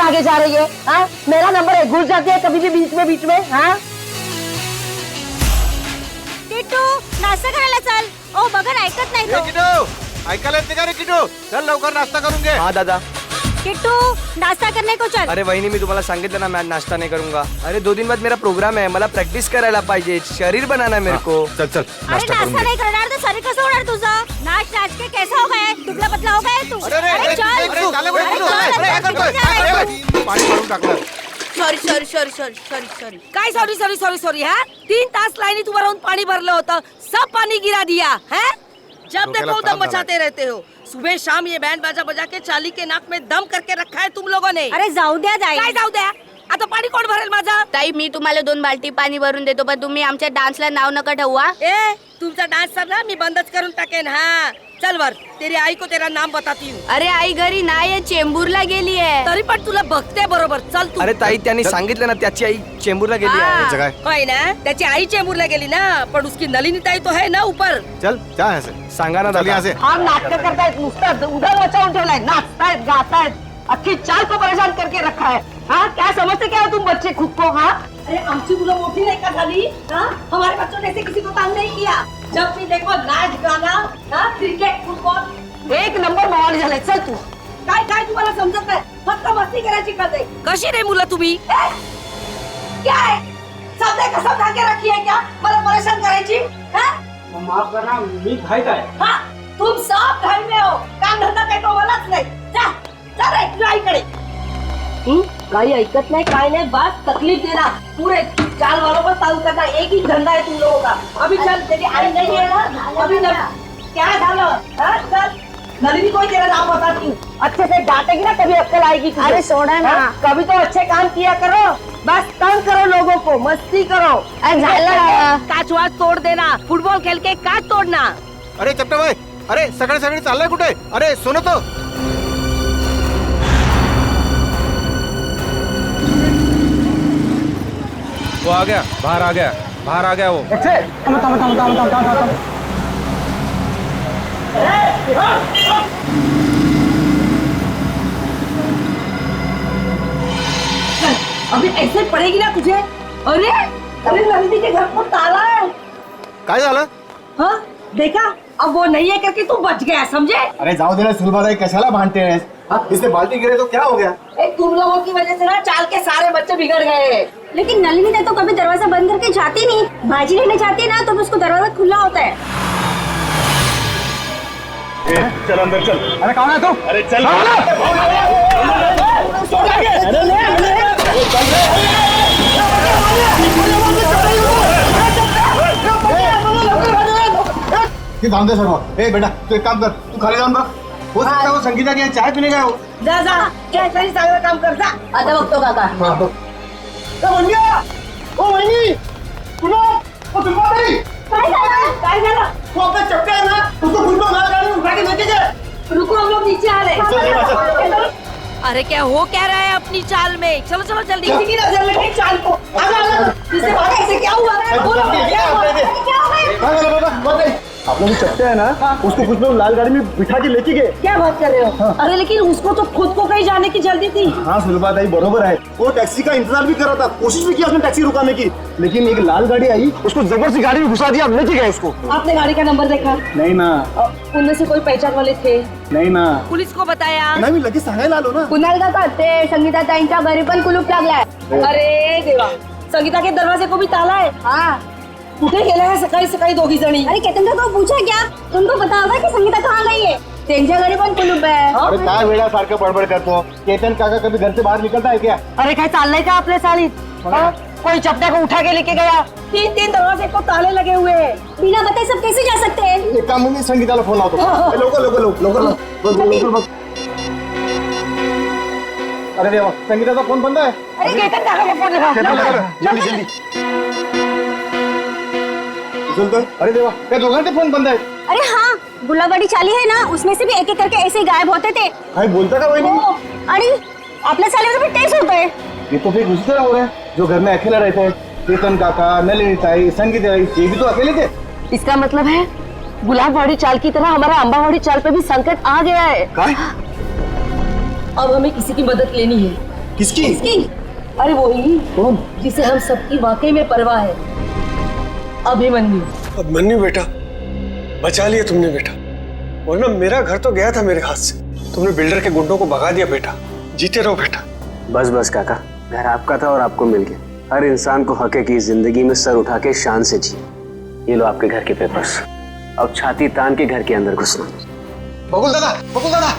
आगे जा रही है? हाँ, मेरा नंबर है, घुस जाती है कभी भी बीच में। हाँ, किट्टू नाश्ता करायला चल. ओ बघा ऐकत नाही तो. किटू ऐकायला येते का रे किटू? चल लवकर नाश्ता करून घे. हाँ दादा. किट्टू नाश्ता करने को चल. अरे वहिनी मी तुम्हाला सांगितलं ना मैं आज नाश्ता नहीं करूंगा. अरे 2 दिन बाद मेरा प्रोग्राम है, मला प्रैक्टिस करायला पाहिजे, शरीर बनाना है मेरे को. चल चल अरे नाश्ता करून नाश्ता घे. नहीं करणार तर शरीर कसं होणार तुझं? नाच के कैसा हो गया? दुबला पतला हो गया तू. अरे चल. चाले बडे किटू. चल, अरे काय अंदर करतोय? जा रे तू. पाणी मारून टाकलं. सॉरी. काय सॉरी हाँ? 3 तास लाइनी उभं राहून पाणी भरलं होतं, सब पानी गिरा दिया है. जब डोक्याला देखो ताप दम मचाते रहते हो. सुबह शाम ये बैंड बाजा बजा के चाली के नाक में दम करके रखा है तुम लोगों ने. अरे जाऊ द्या काय जाई. जाऊ द्या, आता पाणी कोण भरेल माझं? ताई मी तुम्हाला 2 बाल्टी पाणी भरून देतो पण तुम्ही आमच्या डान्सला नाव नका ठेवा. ए तुमचा डान्स सर ना मी बंदच करून टाकेन. हाँ चल वर, तेरी आई को तेरा नाम बताती हूँ. अरे आई घरी नाही चेंबूरला गेली आहे. तरी पण तुला बघते बरोबर. चल तू. अरे ताई त्यांनी सांगितलं ना त्याची आई चेंबूरला गेली आहे. याचं काय? होय ना, त्याची आई चेंबूरला गेली ना, पण उसकी नलिनी ताई तो है ना ऊपर. चल क्या है से? सांगा ना चल दादा. यहाँ से. हा नाटक करतायत, नुसतं उधर मचावून ठेवलाय, नाचतायत गातायत, अख्खी चाल को परेशान करके रखा है. हाँ क्या समझते क्या हो तुम बच्चे खुद को? हाँ अरे आमची मुलं मोठी नाही का झाली? हाँ हमारे बच्चों ने ऐसे किसी को तंग नहीं किया. जब भी देखो नाच गाना, हाँ क्रिकेट फुटबॉल, 1 नंबर माहोल झालाय. चल तू. काय तुम्हाला समजत नाही, फक्त मस्ती करायची कळते. कशी रे मुलं तुम्ही? क्या है सब का सब ढाके रखी है क्या? मला परेशान करायची? हाँ? माफ करना मी घाई का है. हाँ तुम सब घर में हो, काम धंदा काही तो मलाच नाही. जा जा रे तुझ्या आईकडे. काही ऐकत नाही, काय नाही, बस तकलीफ देना. पूरे चाल वालों पर ताऊ करना, एक ही धंधा है तुम लोगों का. अभी चल, तेरी आई नहीं है ना, अभी न क्या झालं? हाँ चल, नलिनी को ही तेरा नाम बताती हूँ. अच्छे से डांटेगी ना तभी अक्कल आएगी तुझे. अरे सोडा ना. हाँ, कभी तो अच्छे काम किया करो, बस तंग करो लोगों को, मस्ती करो. झालं. काच वाच तोड देना, फुटबॉल खेल के काच तोड़ना. अरे चपटे भाई, अरे सगळे चाललंय कुठे? अरे सुनो तो. वो आ गया, बाहर आ गया वो. अभी ऐसे पड़ेगी ना तुझे. अरे अरे नंदी के घर को ताला है. काय झालं? हाँ देखा, अब वो नहीं है करके तू बच गया, समझे? अरे जाओ दे ना सुलभाताई, कशाला भांडते हैं? इससे बाल्टी गिरे तो क्या हो गया? तुम लोगों की वजह से ना चाल के सारे बच्चे बिगड़ गए. लेकिन नलिनी ने तो कभी दरवाजा बंद करके जाती नहीं. भाजी लेने जाती है ना तो उसको दरवाजा खुला होता है. चल अंदर चल. अरे कौन है तू? अरे चल. जाऊन दे सर्व. ए बेटा तू एक काम कर, तू खाली जाऊन बघ. हो सकता है वो संगीता की यहाँ चाय पीने गया हो. जा जा, क्या तरी चांगलं काम कर जा. आता बघतो काका. हाँ तो. ओ वहिनी, सुनो, ओ सुलभाताई, काय झालं? वो अपना चपटा है ना, उसको फुटबॉल गाड़ी में उठा के लेके जाए. रुको, हम लोग नीचे आ रहे चल, हैं. अरे क्या हो क्या रहा है अपनी चाल में? चलो चलो जल्दी. किसी की नजर लगी चाल को. आजा इससे भागा, इसे क्या हुआ? बोलो क्या हुआ? क्या हो गया? आप लोग चपटे है ना, उसको कुछ लोग लाल गाड़ी में बिठा के लेके गए. क्या बात कर रहे हो? अरे लेकिन उसको तो खुद को कहीं जाने की जल्दी थी. हाँ सुलभाताई बरोबर है, वो टैक्सी का इंतजार भी कर रहा था, कोशिश भी किया उसने टैक्सी रुकाने की, लेकिन एक लाल गाड़ी आई, उसको जबरदस्ती गाड़ी में घुसा दिया, लेके गए उसको. आपने गाड़ी का नंबर देखा? नहीं ना. उनमें से कोई पहचान वाले थे? नाही ना. पुलिस को बताया? नाही मी लगेच सांगायला आलो ना. कुणाल काका ते संगीता ताईंच्या घरी पण कुलूप लागलाय. अरे देवा, संगीता के दरवाजे को भी ताला है. हाँ कुठे गेले हैं सकाळी सकाळी दोघी जणी? अरे केतन को पूछा क्या? तुमको पता होगा कि संगीता कहाँ गई है? त्यांच्या घरी पण कुलूप आहे. अरे काय वेळा सारखं बडबड करतो. केतन काका कभी घर से बाहर निकलता है क्या? अरे काय चाललंय का आपल्या चालीत? हाँ? कोई चपटे को उठा के लेके गया. 3 दरवाजे को ताले लगे हुए हैं. बिना बताए सब कैसे जा सकते हैं? एक काम मी संगीताला फोन लावतो. लवकर. अरे देवा, संगीताचा फोन बंद आहे. अरे केतन काका को फोन लगा. जल्दी. अरे देवा, त्या दोघांचे फोन बंद आहेत. अरे हाँ, गुलाबड़ी चाली है ना, उसमें से भी एक एक करके ऐसे ही गायब होते थे. काय बोलता का वहिनी? आणि आपल्या चालीवर भी टेस्ट होता है. ये तो फिर उसी तरह हो रहा है जो घर में अकेला रहते हैं. केतन काका, नलिनी ताई, संगीता ताई, ये भी तो अकेले थे. इसका मतलब है गुलाबवाड़ी चाल की तरह हमारा अम्बावाड़ी चाल पे भी संकट आ गया है. काय? अब हमें किसी की मदद लेनी है. किसकी? अरे वही जिसे हम सबकी वाकई में परवाह है, अभिमन्यु। अभिमन्यु बेटा, बचा लिया तुमने बेटा, वरना मेरा घर तो गया था मेरे हाथ से। तुमने बिल्डर के गुंडों को भगा दिया बेटा। जीते रहो बेटा। बस बस काका, घर आपका था और आपको मिल गया। हर इंसान को हक है कि जिंदगी में सर उठा के शान से जिए। ये लो आपके घर के पेपर्स। अब छाती तान के घर के अंदर घुसना। बकुल दादा, बकुल दादा।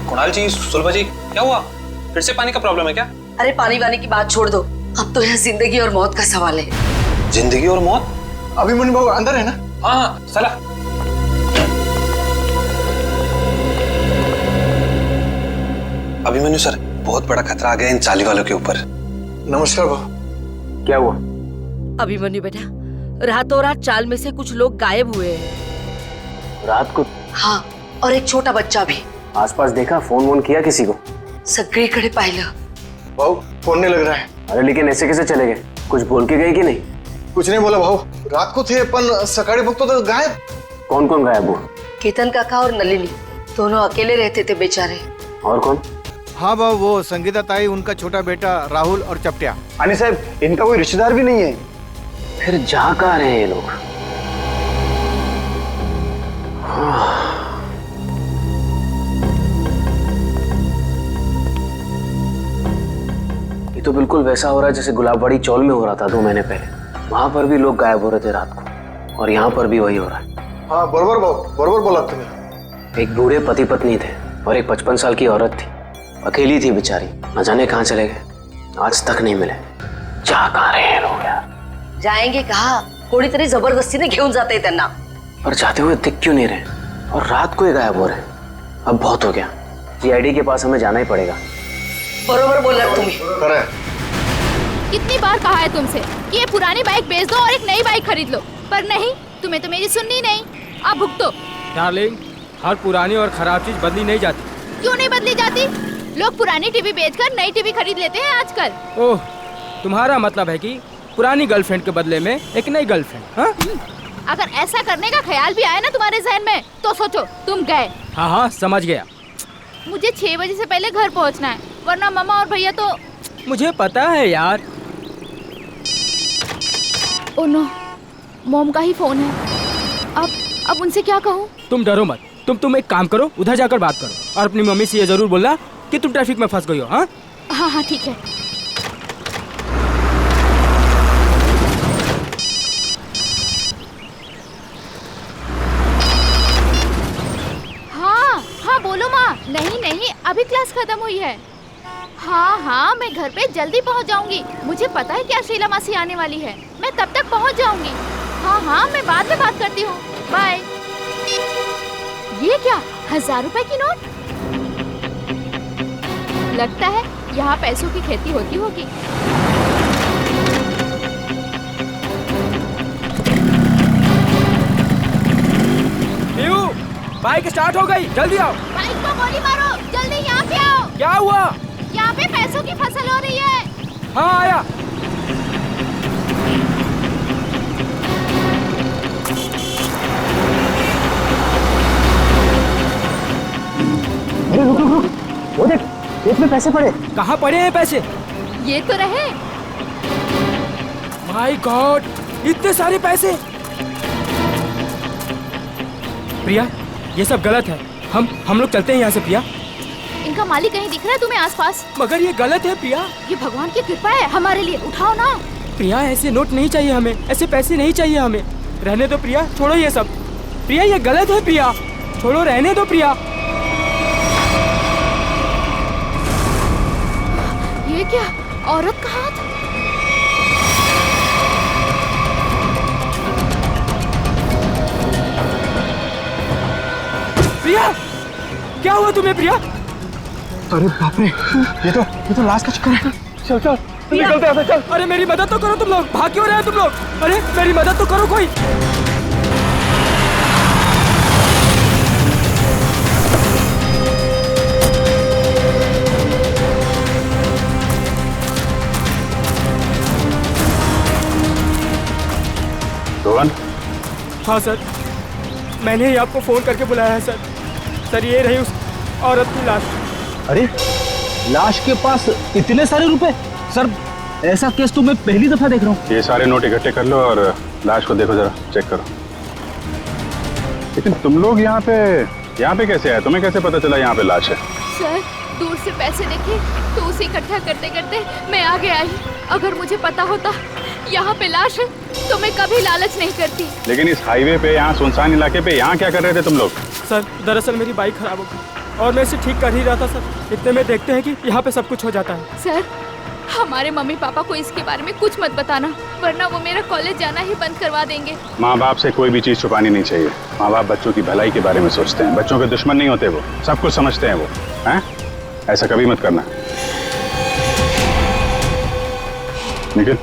कुणाल जी, सुलभा जी, क्या हुआ? फिर से पानी का प्रॉब्लम है क्या? अरे पानी वानी की बात छोड़ दो, अब तो यह जिंदगी और मौत का सवाल है। जिंदगी और मौत? अभिमन्यु बाबू अंदर है ना? हाँ, चला। अभिमन्यु सर, बहुत बड़ा खतरा आ गया इन चाली वालों के ऊपर। नमस्कार बाबू। क्या हुआ? अभिमन्यु बेटा, रातों रात चाल में से कुछ लोग गायब हुए हैं। रात को? हाँ, और एक छोटा बच्चा भी। आसपास देखा? फोन वोन किया किसी को? सगळीकडे पाहिलं। भाऊ फोन नहीं लग रहा है। अरे लेकिन ऐसे कैसे चले गए? कुछ बोल के गए कि नहीं? कुछ नहीं बोला भाऊ, रात को थे पण सकाळी बघतो तो गायब। कौन कौन गायब हुआ? केतन काका और नलिनी दोनों अकेले रहते थे बेचारे। और कौन? हाँ बाबू, वो संगीता ताई, उनका छोटा बेटा राहुल और चपटिया। आणि साहब इनका कोई रिश्तेदार भी नहीं है। फिर जा कहाँ रहे हैं ये लोग? ये तो बिल्कुल वैसा हो रहा है जैसे गुलाबबाड़ी चौल में हो रहा था 2 महीने पहले। वहां पर भी लोग गायब हो रहे थे रात को, और यहाँ पर भी वही हो रहा है। हाँ बरोबर भाऊ, बरोबर बोला तुम्हें। एक बूढ़े पति पत्नी थे और एक 55 साल की औरत थी। अकेली थी बेचारी, न जाने कहाँ चले गए, आज तक नहीं मिले। जा कहाँ रहे हैं लोग यार? जाएंगे कहा, कोणीतरी जबरदस्तीने घेऊन जाते त्यांना। पर जाते हुए दिख क्यों नहीं रहे, और रात को ही गायब हो रहे हैं? अब बहुत हो गया, सीआईडी के पास हमें जाना ही पड़ेगा। बरोबर बोला तुम्ही। कितनी बार कहा है तुमसे कि ये पुरानी बाइक बेच दो और एक नई बाइक खरीद लो, पर नहीं, तुम्हें तो मेरी सुननी नहीं। अब भुगतो। डार्लिंग, हर पुरानी और खराब चीज बदली नहीं जाती। क्यों नहीं बदली जाती? लोग पुरानी टीवी बेचकर नई टीवी खरीद लेते हैं आजकल। ओह, तुम्हारा मतलब है कि पुरानी गर्लफ्रेंड के बदले में एक नई गर्लफ्रेंड? हाँ? अगर ऐसा करने का ख्याल भी आया ना तुम्हारे जहन में, तो सोचो तुम गए। हाँ हाँ, समझ गया। मुझे 6 बजे से पहले घर पहुंचना है, वरना मामा और भैया तो। मुझे पता है यार। ओ नो, मॉम का ही फोन है। अब उनसे क्या कहूँ? तुम डरो मत, तुम एक काम करो, उधर जाकर बात करो और अपनी मम्मी से ये जरूर बोलना कि तुम ट्रैफिक में फंस गई हो। हाँ हाँ हाँ, ठीक है। हाँ हाँ, बोलो माँ। नहीं, अभी क्लास खत्म हुई है। हाँ, मैं घर पे जल्दी पहुँच जाऊंगी। मुझे पता है क्या शीला मासी आने वाली है, मैं तब तक पहुँच जाऊंगी। हाँ, मैं बाद में बात करती हूँ। बाय। ये क्या, 1000 रुपए की नोट? लगता है यहाँ पैसों की खेती होती होगी। बाइक स्टार्ट हो गई, जल्दी आओ। बाइक को गोली मारो, जल्दी यहाँ पे आओ। क्या हुआ? यहाँ पे पैसों की फसल हो रही है। हाँ आया। अरे रुक रुक रुक, वो देख, खेत में पैसे पड़े। कहाँ पड़े हैं पैसे? ये तो रहे। माय गॉड, इतने सारे पैसे। प्रिया, ये सब गलत है। हम लोग चलते हैं यहाँ से प्रिया। इनका मालिक कहीं दिख रहा है तुम्हें आसपास? मगर ये गलत है प्रिया। ये भगवान की कृपा है हमारे लिए, उठाओ ना। प्रिया, ऐसे नोट नहीं चाहिए हमें, ऐसे पैसे नहीं चाहिए हमें। रहने दो प्रिया, छोड़ो ये सब। प्रिया, ये गलत है प्रिया, छोड़ो, रहने दो प्रिया। ये क्या, औरत का हाथ? प्रिया, क्या हुआ तुम्हें प्रिया? अरे बाप रे, ये तो लाश का चक्कर है। चल चल निकलते हैं, चल। अरे मेरी मदद तो करो तुम लोग, भाग क्यों रहे हो तुम लोग? अरे मेरी मदद तो करो कोई। रोहन? हाँ सर, मैंने ही आपको फोन करके बुलाया है सर। सर, ये रही उस औरत की लाश। अरे लाश के पास इतने सारे रुपए? सर ऐसा केस तो मैं पहली दफा देख रहा हूँ। ये सारे नोट इकट्ठे कर लो और लाश को देखो, जरा चेक करो। लेकिन तुम लोग यहाँ पे कैसे आए? तुम्हें कैसे पता चला यहाँ पे लाश है? सर दूर से पैसे देखे तो उसे इकट्ठा करते करते मैं आगे आई। अगर मुझे पता होता यहाँ पे लाश है तो मैं कभी लालच नहीं करती। लेकिन इस हाईवे पे, यहाँ सुनसान इलाके पे, यहाँ क्या कर रहे थे तुम लोग? सर दरअसल मेरी बाइक खराब हो गई और मैं इसे ठीक कर ही रहा था सर। इतने में देखते हैं कि यहाँ पे सब कुछ हो जाता है। सर हमारे मम्मी पापा को इसके बारे में कुछ मत बताना, वरना वो मेरा कॉलेज जाना ही बंद करवा देंगे। माँ बाप से कोई भी चीज छुपानी नहीं चाहिए। माँ बाप बच्चों की भलाई के बारे में सोचते हैं, बच्चों के दुश्मन नहीं होते, वो सब कुछ समझते हैं वो। हैं? ऐसा कभी मत करना। निखिल,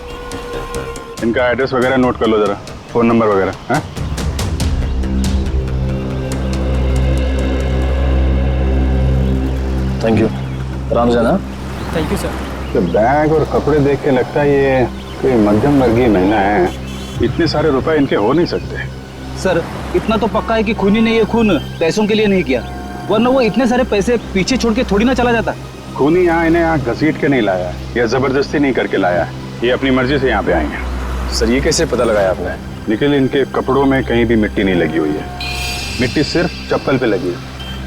इनका एड्रेस वगैरह नोट कर लो जरा, फोन नंबर वगैरह। हैं? Thank you. आराम से ना। Thank you sir. तो बैग और कपड़े देख के लगता है ये कोई मध्यम वर्गीय महिला है। इतने सारे रुपए इनके हो नहीं सकते। सर इतना तो पक्का है कि खूनी ने ये खून पैसों के लिए नहीं किया, वरना वो इतने सारे पैसे पीछे छोड़ के थोड़ी ना चला जाता। खूनी इन्हें यहाँ घसीट के नहीं लाया या जबरदस्ती नहीं करके लाया है, ये अपनी मर्जी से यहाँ पे आए हैं। सर ये कैसे पता लगाया आपने? निखिल, इनके कपड़ों में कहीं भी मिट्टी नहीं लगी हुई है। मिट्टी सिर्फ चप्पल पे लगी है,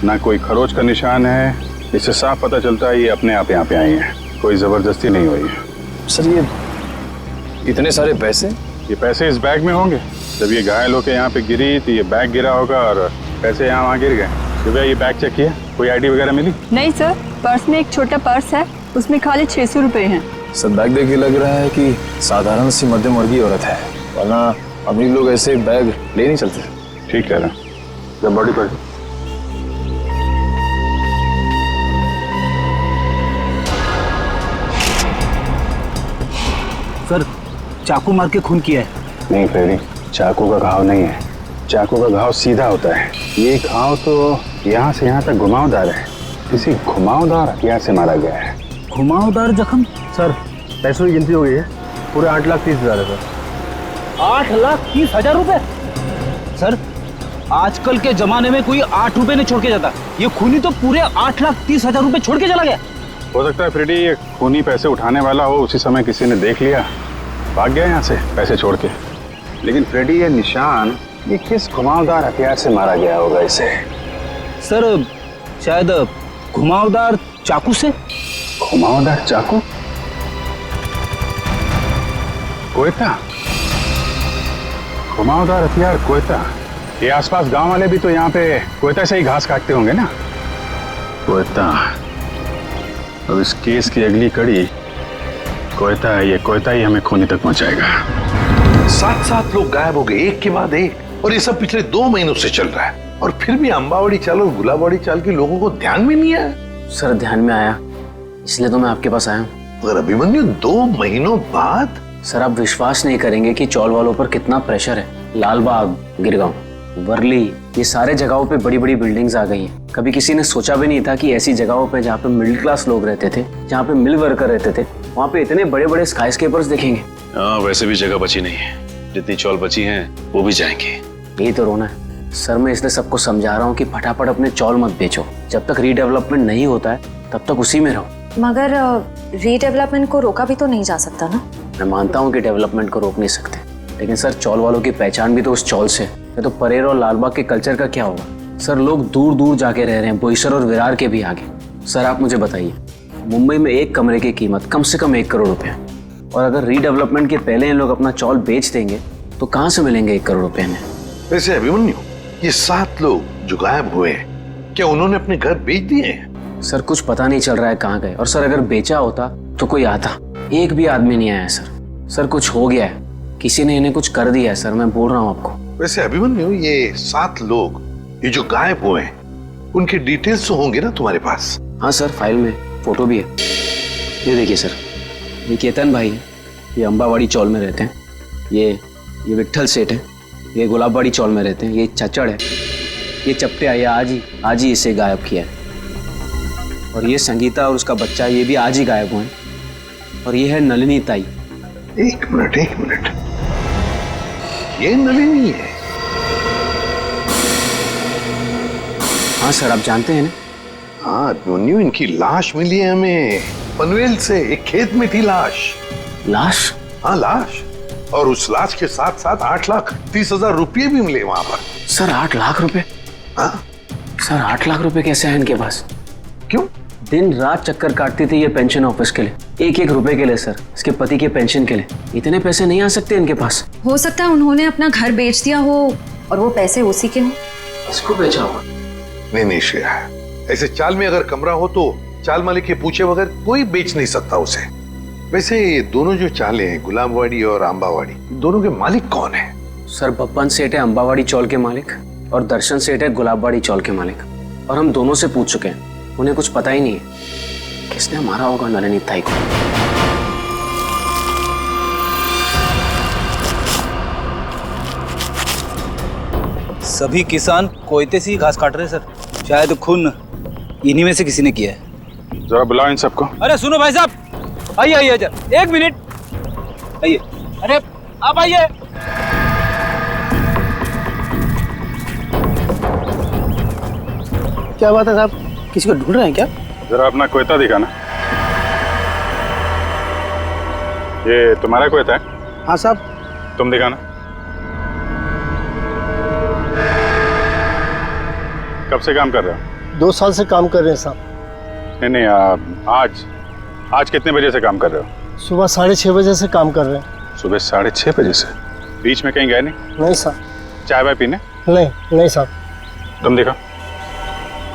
ना कोई खरोच का निशान है। इससे साफ पता चलता है ये अपने आप यहाँ पे आए हैं, कोई जबरदस्ती नहीं हुई है। सर ये इतने सारे पैसे? ये पैसे इस बैग में होंगे। जब ये घायल होकर यहाँ पे गिरी तो ये बैग गिरा होगा और पैसे यहाँ वहाँ गिर गए। तो भैया ये बैग चेक किया, कोई आईडी वगैरह मिली? नहीं सर, पर्स में एक छोटा पर्स है, उसमें खाली 600 रुपए हैं। सर बैग देख के लग रहा है कि साधारण सी मध्यम वर्गीय औरत है, वरना अमीर लोग ऐसे बैग ले नहीं चलते। ठीक कह रहा। जब बॉडी पर सर चाकू मार के खून किया है। नहीं फ्रेडी, चाकू का घाव नहीं है। चाकू का घाव सीधा होता है, ये घाव तो यहाँ से यहाँ तक घुमावदार है। किसी घुमावदार हथियार से मारा गया है। घुमावदार जख्म? सर पैसों की गिनती हो गई है, पूरे 8,30,000 है सर। 8,30,000 रुपए? सर आजकल के जमाने में कोई 8 रुपए नहीं छोड़ के जाता, ये खूनी तो पूरे 8,30,000 रुपए छोड़ के चला गया। हो सकता है फ्रेडी ये खूनी पैसे उठाने वाला हो, उसी समय किसी ने देख लिया, भाग गया यहाँ से पैसे छोड़ के। लेकिन फ्रेडी ये निशान, ये किस घुमावदार हथियार से मारा गया होगा इसे? सर शायद घुमावदार चाकू से। घुमावदार चाकू? कोयता? घुमावदार हथियार कोयता? ये आसपास गांव वाले भी तो यहाँ पे कोयता से ही घास काटते होंगे ना। कोयता। अब इस केस की अगली कड़ी कोयता है। ये कोयता ही हमें खूनी तक पहुंचाएगा। 7 लोग गायब हो गए एक के बाद एक, और ये सब पिछले 2 महीनों से चल रहा है, और फिर भी अंबावड़ी चाल और गुलाबवाड़ी चाल के लोगों को ध्यान में नहीं आया। सर ध्यान में आया, इसलिए तो मैं आपके पास आया हूँ। अगर अभिमन्यु 2 महीनों बाद? सर आप विश्वास नहीं करेंगे कि चौल वालों पर कितना प्रेशर है। लालबाग, गिरगांव, वर्ली, ये सारे जगहों पे बड़ी बड़ी बिल्डिंग्स आ गई हैं। कभी किसी ने सोचा भी नहीं था कि ऐसी जगहों पे जहाँ पे मिडिल क्लास लोग रहते थे, जहाँ पे मिल वर्कर रहते थे, वहाँ पे इतने बड़े बड़े स्काईस्केपर्स देखेंगे। हाँ वैसे भी जगह बची नहीं है, जितनी चौल बची हैं वो भी जाएंगे। यही तो रोना है सर। मैं इसलिए सबको समझा रहा हूँ कि फटाफट अपने चौल मत बेचो। जब तक रीडेवलपमेंट नहीं होता है तब तक उसी में रहो। मगर रीडेवलपमेंट को रोका भी तो नहीं जा सकता ना। मैं मानता हूँ कि डेवलपमेंट को रोक नहीं सकते, लेकिन सर चौल वालों की पहचान भी तो उस चौल से है। तो परेर और लालबाग के कल्चर का क्या होगा? सर लोग दूर दूर जाके रह रहे हैं, बोईसर और विरार के भी आगे। सर आप मुझे बताइए, मुंबई में एक कमरे की कीमत कम से कम 1 करोड़ रुपए, और अगर रीडेवलपमेंट के पहले इन लोग अपना चौल बेच देंगे तो कहाँ से मिलेंगे 1 करोड़ रुपए में? वैसे अभिमन्यु, ये 7 लोग जो गायब हुए हैं, क्या उन्होंने अपने घर बेच दिए हैं? सर कुछ पता नहीं चल रहा है कहाँ गए, और सर अगर बेचा होता तो कोई आता। एक भी आदमी नहीं आया सर। सर कुछ हो गया है, किसी ने इन्हें कुछ कर दिया है सर, मैं बोल रहा हूँ आपको। वैसे अभिमन्यु, ये 7 लोग ये जो गायब हुए हैं, उनके डिटेल्स तो होंगे ना तुम्हारे पास? हाँ सर, फाइल में फोटो भी है। ये देखिए सर, ये केतन भाई है, ये अंबावाड़ी चौल में रहते हैं। ये विट्ठल सेठ है, ये गुलाबवाड़ी चौल में रहते हैं। ये चचड़ है, ये चपटे आया आज ही इसे गायब किया है। और ये संगीता और उसका बच्चा, ये भी आज ही गायब हुए हैं। और ये है नलिनी ताई। एक मिनट, ये नलिनी है? हाँ सर, आप जानते हैं ना, हाँ न्यू इनकी लाश मिली है हमें पनवेल से, एक खेत में थी लाश। लाश? हाँ लाश, और उस लाश के साथ साथ 8,30,000 रुपये भी मिले वहां पर। सर 8 लाख रुपए? हाँ सर 8 लाख रुपए कैसे हैं इनके पास? क्यों? दिन रात चक्कर काटती थी ये पेंशन ऑफिस के लिए, एक एक रुपए के लिए सर, इसके पति के पेंशन के लिए। इतने पैसे नहीं आ सकते इनके पास। हो सकता है उन्होंने अपना घर बेच दिया हो और वो पैसे उसी के हों। इसको बेचा होगा? नहीं श्रेया, ऐसे चाल में अगर कमरा हो तो चाल मालिक के पूछे बगैर कोई बेच नहीं सकता उसे। वैसे ये दोनों जो चाले हैं, गुलाबवाड़ी और अंबावाड़ी, दोनों के मालिक कौन है? सर बप्पन सेठ है अंबावाड़ी चौल के मालिक और दर्शन सेठ है गुलाबवाड़ी चौल के मालिक। और हम दोनों से पूछ चुके हैं, उन्हें कुछ पता ही नहीं है किसने मारा होगा नलिनी ताई को। सभी किसान कोयते से ही घास काट रहे हैं सर। शायद खून इन्हीं में से किसी ने किया है। जरा बुलाओ इन सबको। अरे सुनो भाई साहब, आइए आइए जरा, 1 मिनट आइए। अरे आप आइए। क्या बात है साहब, किसी को ढूंढ रहे हैं क्या? जरा अपना कोयता दिखाना। ये तुम्हारा कोयता है? हाँ साहब। तुम दिखाना। कब से काम कर रहे हो? 2 साल से काम कर रहे हैं साहब। नहीं, आज कितने बजे से काम कर रहे हो? सुबह 6:30 बजे से काम कर रहे हैं। सुबह 6:30 बजे से? बीच में कहीं गए नहीं? नहीं साहब। चाय वाय पीने? नहीं साहब। तुम देखो।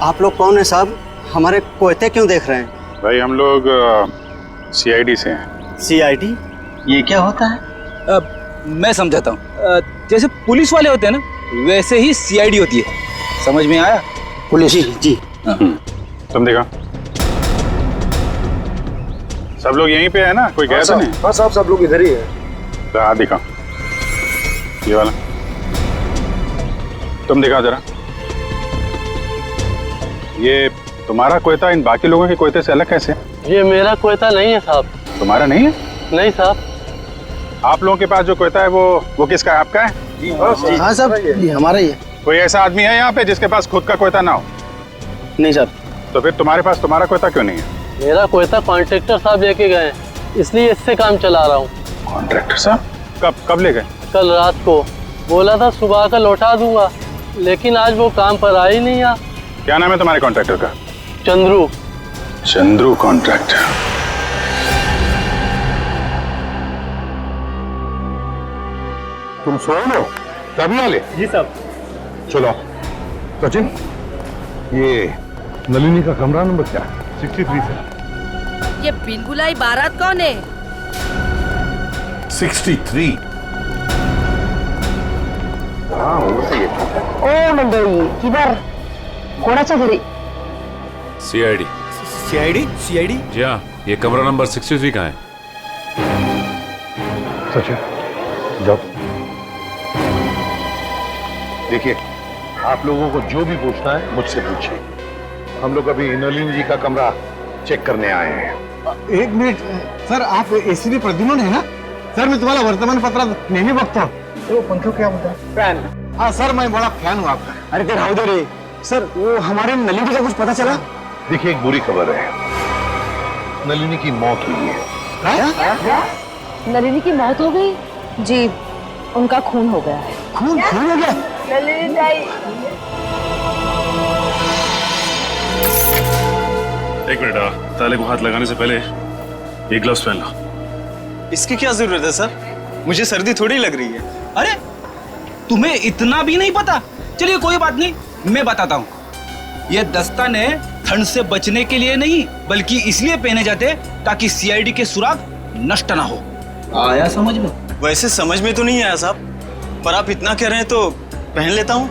आप लोग कौन है साहब? हमारे कोयते क्यों देख रहे हैं? भाई हम लोग CID से हैं। CID? ये क्या होता है? मैं समझाता हूँ। जैसे पुलिस वाले होते हैं ना, वैसे ही CID होती है। समझ में आया? पुलिस? जी। तुम देखो। सब लोग यहीं पे है ना? कोई गया तो नहीं? हाँ साहब, सब लोग इधर ही है। तो हाथ दिखाओ, ये वाला। तुम दिखाओ जरा। ये तुम्हारा कोयता इन बाकी लोगों के कोयते से अलग कैसे? ये मेरा कोयता नहीं है साहब। तुम्हारा नहीं है? नहीं साहब। आप लोगों के पास जो कोयता है वो किसका है? आपका है? हाँ साहब, ये हमारा ही है। कोई ऐसा आदमी है यहाँ पे जिसके पास खुद का कोयता ना हो? नहीं साहब। तो फिर तुम्हारे पास तुम्हारा कोयता क्यों नहीं है? मेरा कोयता कॉन्ट्रैक्टर साहब लेके गए, इसलिए इससे काम चला रहा हूँ। कॉन्ट्रैक्टर साहब? कब ले गए? कल रात को। बोला था सुबह का लौटा दूंगा, लेकिन आज वो काम पर आ ही नहीं आ। क्या नाम है तुम्हारे कॉन्ट्रैक्टर का? चंद्रू। चंद्रू कॉन्ट्रैक्टर। तुम सोए हो? तभी वाले? जी साहब। चलो सचिन, ये नलिनी का कमरा नंबर क्या है? 63 से। ये बिनबुलाई बारात कौन है? 63। हाँ वैसे ये ओ मंडळी, किधर? कोणाच्या घरी? CID। CID? जी हाँ, ये कमरा नंबर 63 का है। सचिन जाओ। देखिए, आप लोगों को जो भी पूछना है मुझसे पूछिए। हम लोग अभी नलिनी जी का कमरा चेक करने आए हैं। 1 मिनिट सर, आप ACP प्रद्युम्न है ना? सर मैं तुम्हाला वर्तमानपत्रात नेहमी बघतो। तो पंखो क्या बोलता है? फैन। हाँ सर, मैं बड़ा फैन हूँ आपका। अरे ते राहू दे रे सर, वो हमारे नलिनी का कुछ पता चला? देखिए, एक बुरी खबर है, नलिनी की मौत हुई है। नलिनी की मौत हो गई? जी, उनका खून हो गया है। खून हो गया? नलिनी ताई। एक मिनट, ताले को हाथ लगाने से पहले ये ग्लव्स पहन लो। इसकी क्या जरूरत है सर? मुझे सर्दी थोड़ी लग रही है। अरे तुम्हें इतना भी नहीं पता? चलिए कोई बात नहीं, मैं बताता हूँ। ये दस्ताने ठंड से बचने के लिए नहीं, बल्कि इसलिए पहने जाते ताकि CID के सुराग नष्ट ना हो। आया समझ में? वैसे समझ में तो नहीं आया साहब, पर आप इतना कह रहे हैं तो पहन लेता हूँ।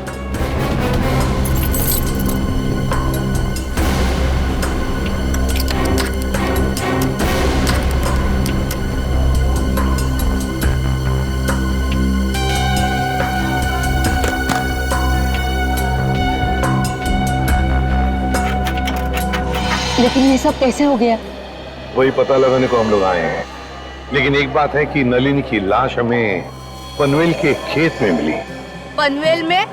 लेकिन ये सब कैसे हो गया? वही पता लगाने को हम लोग आए हैं। लेकिन एक बात है कि नलिनी की लाश हमें पनवेल के खेत में मिली। पनवेल में?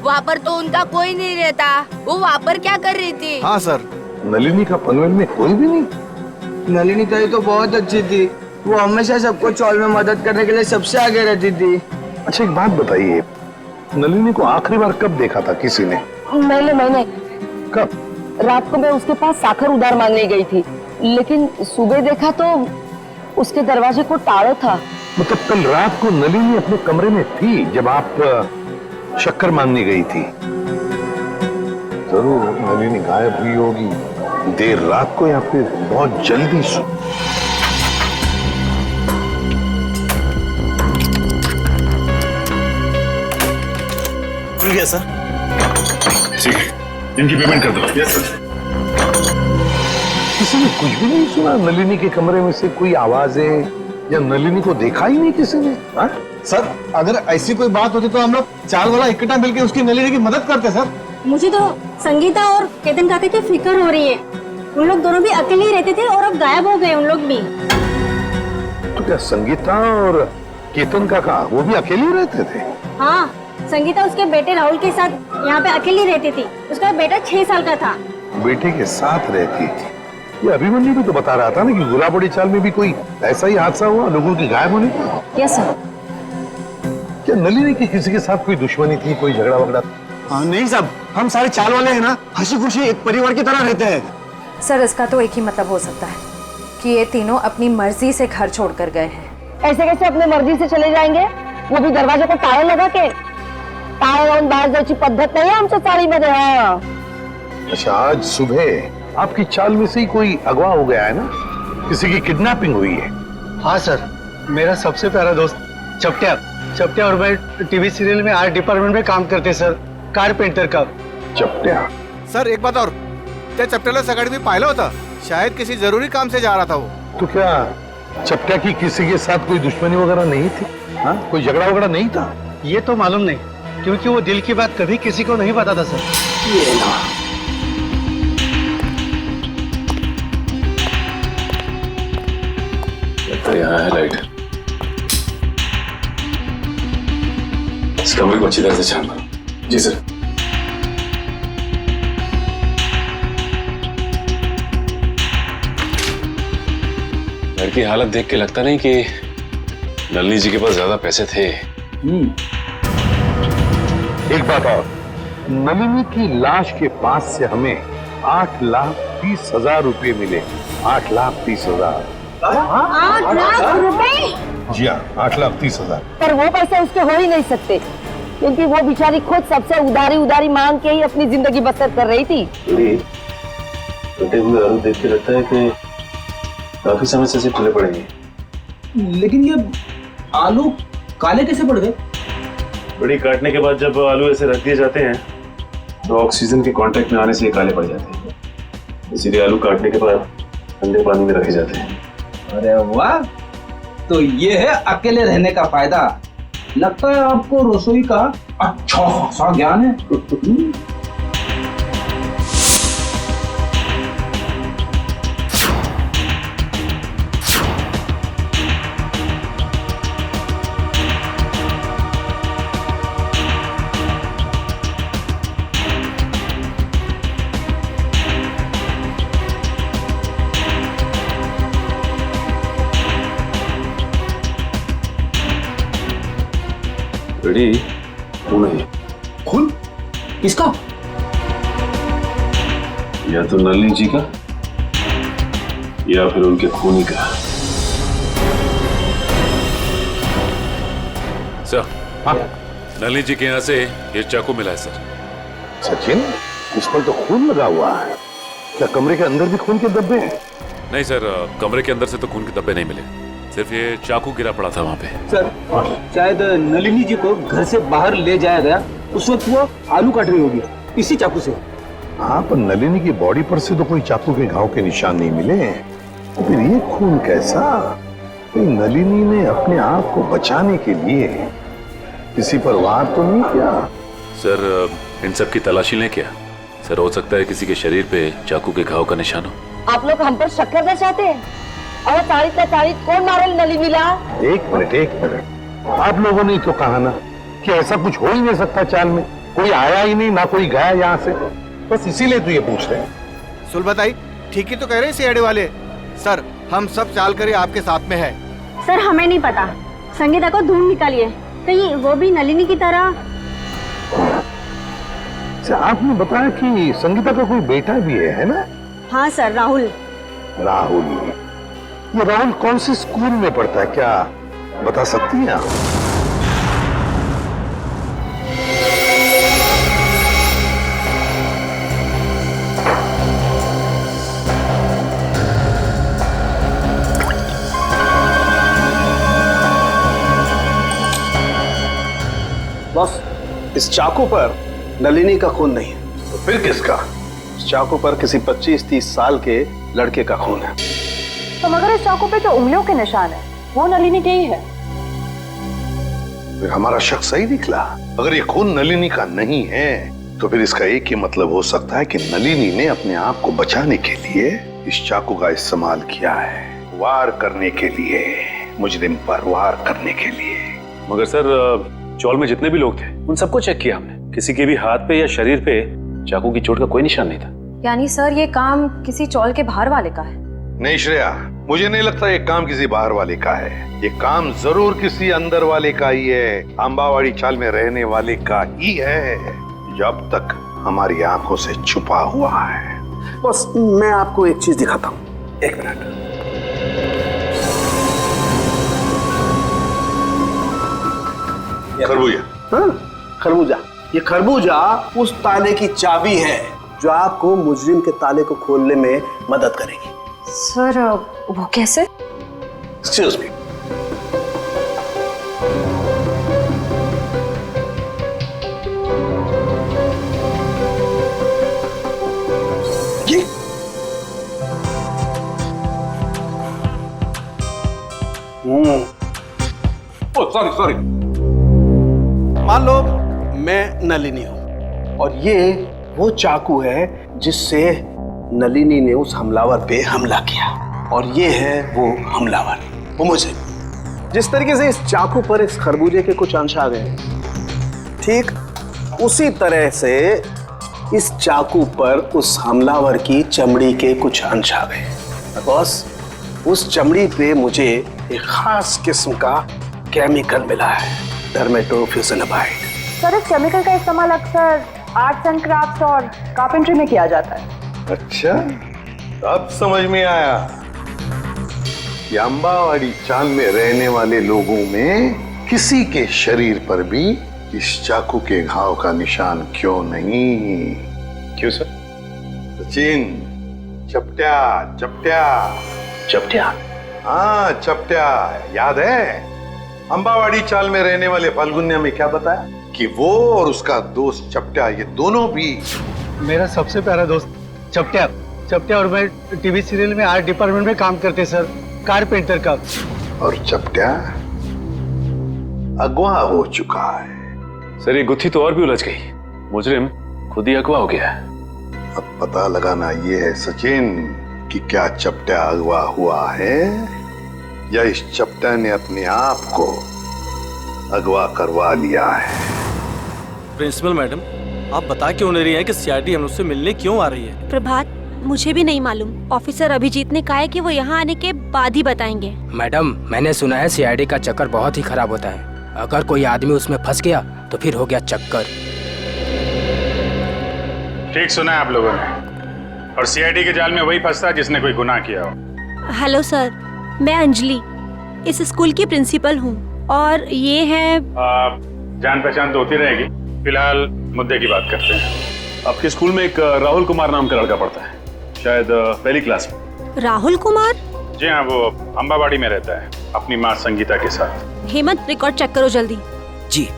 वहाँ पर तो उनका कोई नहीं रहता। वो वहाँ पर क्या कर रही थी? हाँ सर। नलिनी का पनवेल में कोई भी नहीं? नलिनी ताई तो बहुत अच्छी थी, वो हमेशा सबको चौल में मदद करने के लिए सबसे आगे रहती थी। अच्छा एक बात बताइए, नलिनी को आखिरी बार कब देखा था किसी ने? मैंने कब? रात को मैं उसके पास साखर उधार मांगने गई थी, लेकिन सुबह देखा तो उसके दरवाजे को ताला था। मतलब कल रात को नलिनी अपने कमरे में थी जब आप शक्कर मांगने गई थी? जरूर नलिनी गायब हुई होगी देर रात को या फिर बहुत जल्दी से। खुल गया सर। ठीक है, इनकी पेमेंट कर दो। Yes sir. किसी ने कुछ भी नहीं सुना? नलिनी के कमरे में से कोई आवाजें या नलिनी को देखा ही नहीं किसी ने? हा? सर अगर ऐसी कोई बात होती तो हम लोग चार वाला इकट्ठा मिलकर उसकी नलिनी की मदद करते सर। मुझे तो संगीता और केतन काका की फिक्र हो रही है। उन लोग दोनों भी अकेले ही रहते थे और अब गायब हो गए उन लोग भी। तो क्या संगीता और केतन काका वो भी अकेले ही रहते थे? हाँ, संगीता उसके बेटे राहुल के साथ यहाँ पे अकेली रहती थी। उसका बेटा 6 साल का था। बेटे के साथ रहती थी? ये अभिमन्यु भी तो बता रहा था ना कि गुलाबड़ी चाल में भी कोई ऐसा ही हादसा हुआ लोगों के गायब होने का। Yes sir. क्या नलिनी की किसी के साथ कोई दुश्मनी थी, कोई झगड़ा वगड़ा? नहीं साहब, हम सारे चाल वाले हैं ना, हंसी खुशी एक परिवार की तरह रहते हैं। सर इसका तो एक ही मतलब हो सकता है कि ये तीनों अपनी मर्जी से घर छोड़कर गए हैं। ऐसे कैसे अपने मर्जी से चले जाएंगे? वो भी दरवाजे को ताला लगा के? ताला लावून बाहेर जायची पद्धत नाही आमच्या चाळीमध्ये। हाँ। अच्छा आज सुबह आपकी चाल में से ही कोई अगवा हो गया है ना? किसी की किडनैपिंग हुई है? हाँ सर, मेरा सबसे प्यारा दोस्त चपटिया और मैं टीवी सीरियल में आर्ट डिपार्टमेंट में काम करते सर, कारपेंटर का। चपटिया? सर एक बात और, त्या चपट्याला सकाळी मी पाहिलं होतं, शायद किसी जरूरी काम से जा रहा था वो। तो क्या चपटिया की किसी के साथ कोई दुश्मनी वगैरह नहीं थी? हाँ, कोई झगड़ा वगड़ा नहीं था? ये तो मालूम नहीं, क्योंकि वो दिल की बात कभी किसी को नहीं बताता सर। ये ना। यहाँ है लाइट। इस कमरे को अच्छी तरह से छान मारो। जी सर। घर की हालत देख के लगता नहीं कि नलिनी जी के पास ज्यादा पैसे थे। एक बात और, नलिनी की लाश के पास से हमें 8,30,000 रुपए मिले। 8,30,000। 8 लाख रुपए? जी हाँ, 8,30,000। पर वो पैसे उसके हो ही नहीं सकते, क्योंकि वो बेचारी खुद सबसे उधारी मांग के ही अपनी जिंदगी बसर कर रही थी। कटे हुए आलू देख के लगता है कि काफी समय से टले पड़ेंगे। लेकिन ये आलू काले कैसे पड़ गए? बड़ी काटने के बाद जब आलू ऐसे रख दिए जाते हैं तो ऑक्सीजन के कांटेक्ट में आने से ये काले पड़ जाते हैं, इसीलिए आलू काटने के बाद ठंडे पानी में रखे जाते हैं। अरे वाह, तो ये है अकेले रहने का फायदा। लगता है आपको रसोई का अच्छा खासा ज्ञान है। रेडी? खून है। खून? किसका? या तो नलिनी जी का या फिर उनके खूनी का। सर, हाँ? नलिनी जी के यहाँ से ये चाकू मिला है सर। सचिन, इस पर तो खून लगा हुआ है। क्या कमरे के अंदर भी खून के धब्बे हैं? नहीं सर, कमरे के अंदर से तो खून के धब्बे नहीं मिले, सिर्फ ये चाकू गिरा पड़ा था वहाँ पे। सर, शायद नलिनी जी को घर से बाहर ले जाया गया, उस वक्त वो आलू काट रही होगी इसी चाकू से। हाँ, पर नलिनी की बॉडी पर से तो कोई चाकू के घाव के निशान नहीं मिले, तो फिर ये खून कैसा? नलिनी ने अपने आप को बचाने के लिए किसी पर वार तो नहीं किया? सर, इन सब की तलाशी लें क्या? सर, हो सकता है किसी के शरीर पे चाकू के घाव का निशान हो। आप लोग हम पर शक करना चाहते हैं? और तारीख कौन मारल नलिनीला? एक मिनट, आप लोगों ने तो कहा ना कि ऐसा कुछ हो ही नहीं सकता चाल में। कोई आया ही नहीं, ना कोई गया यहाँ से, बस इसीलिए तो ये पूछ रहे हैं। सुल बताई, ठीक ही तो कह रहे हैं सीआईडी वाले। सर, हम सब चाल कर आपके साथ में है। सर हमें नहीं पता, संगीता को ढूंढ निकालिए, कहीं वो भी नलिनी की तरह। आपने बताया कि संगीता का कोई बेटा भी है ना? हाँ सर, राहुल। राहुल, ये राहुल कौन से स्कूल में पढ़ता है, क्या बता सकती हैं आप? बॉस, इस चाकू पर नलिनी का खून नहीं है। तो फिर किसका? इस चाकू पर किसी 25-30 साल के लड़के का खून है। तो मगर इस चाकू पे जो उंगलियों के निशान है वो नलिनी के ही है। फिर हमारा शक सही निकला। अगर ये खून नलिनी का नहीं है तो फिर इसका एक ही मतलब हो सकता है कि नलिनी ने अपने आप को बचाने के लिए इस चाकू का इस्तेमाल किया है, वार करने के लिए, मुजरिम पर वार करने के लिए। मगर सर, चौल में जितने भी लोग थे उन सबको चेक किया हमने, किसी के भी हाथ पे या शरीर पे चाकू की चोट का कोई निशान नहीं था। यानी सर ये काम किसी चौल के बाहर वाले का है? नहीं श्रेया, मुझे नहीं लगता ये काम किसी बाहर वाले का है। ये काम जरूर किसी अंदर वाले का ही है, अंबावाड़ी चाल में रहने वाले का ही है, जब तक हमारी आंखों से छुपा हुआ है। बस मैं आपको एक चीज दिखाता हूँ, 1 मिनट। खरबूजा। हाँ, खरबूजा। ये खरबूजा उस ताले की चाबी है जो आपको मुजरिम के ताले को खोलने में मदद करेगी। सर वो कैसे? Excuse me. सॉरी। मान लो मैं नलिनी हूं और ये वो चाकू है जिससे नलिनी ने उस हमलावर पे हमला किया, और ये है वो हमलावर, वो मुझे। जिस तरीके से इस चाकू पर इस खरबूजे के कुछ अंश आ गए, ठीक उसी तरह से इस चाकू पर उस हमलावर की चमड़ी के कुछ अंश आ गए। बॉस, उस चमड़ी पे मुझे एक खास किस्म का केमिकल मिला है, डर्मेटोफ्यूसिनामाइड। सर इस केमिकल का इस्तेमाल अक्सर आर्ट्स एंड क्राफ्ट्स और कारपेंट्री में किया जाता है। अच्छा, अब समझ में आया कि अंबावाड़ी चाल में रहने वाले लोगों में किसी के शरीर पर भी इस चाकू के घाव का निशान क्यों नहीं। क्यों सर? सचिन, चपटिया चपटिया चपटिया। हाँ चपटिया, याद है? अंबावाड़ी चाल में रहने वाले फाल्गुनिया में क्या बताया कि वो और उसका दोस्त चपटिया, ये दोनों भी। मेरा सबसे प्यारा दोस्त चपटिया। चपटिया और मैं टीवी सीरियल में आर्ट डिपार्टमेंट में काम करते सर, कारपेंटर का। और चपटिया अगवा हो चुका है। सर ये गुत्थी तो और भी उलझ गई, मुजरिम खुद ही अगवा हो गया है। अब पता लगाना ये है सचिन कि क्या चपटिया अगवा हुआ है या इस चपटिया ने अपने आप को अगवा करवा लिया है। प्रिंसिपल मैडम, आप बता क्यों नहीं रही हैं कि सीआईडी हम उससे मिलने क्यों आ रही है? प्रभात, मुझे भी नहीं मालूम। ऑफिसर अभिजीत ने कहा है कि वो यहाँ आने के बाद ही बताएंगे। मैडम, मैंने सुना है सीआईडी का चक्कर बहुत ही खराब होता है। अगर कोई आदमी उसमें फंस गया तो फिर हो गया चक्कर। ठीक सुना है आप लोगों ने, और सीआईडी के जाल में वही फंसता है जिसने कोई गुनाह किया हो। हेलो सर, मैं अंजलि इस स्कूल की प्रिंसिपल हूँ, और ये है जान पहचान तो होती रहेगी, फिलहाल मुद्दे की बात करते हैं। आपके स्कूल में एक राहुल कुमार नाम का लड़का पढ़ता है, शायद पहली क्लास में। राहुल कुमार? जी हाँ, वो अंबावाड़ी में रहता है अपनी माँ संगीता के साथ। हेमंत, रिकॉर्ड चेक करो जल्दी। जी।